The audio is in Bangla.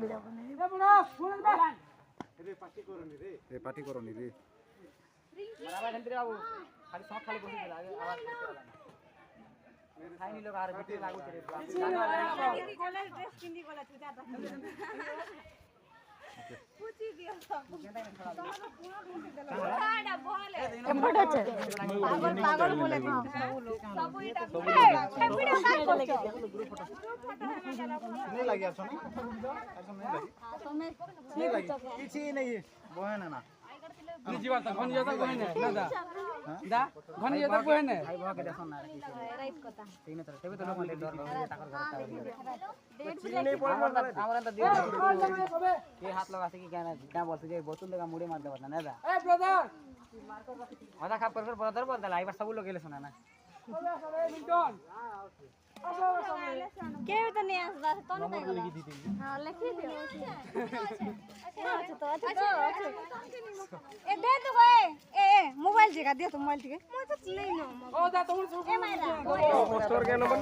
ভিডিও বানাই রে পার্টি করনি রে মারাবা ধন্ত্রে বাবু খালি সব খালি বসে দিলা আগে আওয়াজ করতে খাইনি লোক আর ভিতরে লাগু রে কলেজ ড্রেস কিনি বলা তুই দাদা পুচি দিও সব তোমার পুরো বসে দিল ছাড়া বলে এমন আছে পাগল পাগল বলে সব এটা ভিডিও কাট করছো গ্রুপ ফটো नहीं लगी आछो ना आछो नहीं लगी তুমি नहीं लगी किछि नहीं बहे ना ना जीवन त घन जता बहे ना दा दा घन जता बहे ना भाई भके देखन ना রাইট কথা ঠিক না তবে তো লোক মনে ডর টাকার ঘর ডেট আমরা তো দিয়ে ये हाथ लगा से कि क्या बोलते जे बोतल लगा मुड़ी मार देबत ना दा ए ब्रदर आधा खाप कर ब्रदर बोल दला एक बार सब लोग गेले सुना ना কেউ তো নিয়ে আসবা তোনে তাই গলা হ্যাঁ লিখি দিও আচ্ছা তো এ দে তো গয়ে এ মোবাইল জায়গা দে তো মোবাইল থেকে মই তো নেই না ও দা তোমার এ মাইরা पोस्टर के नंबर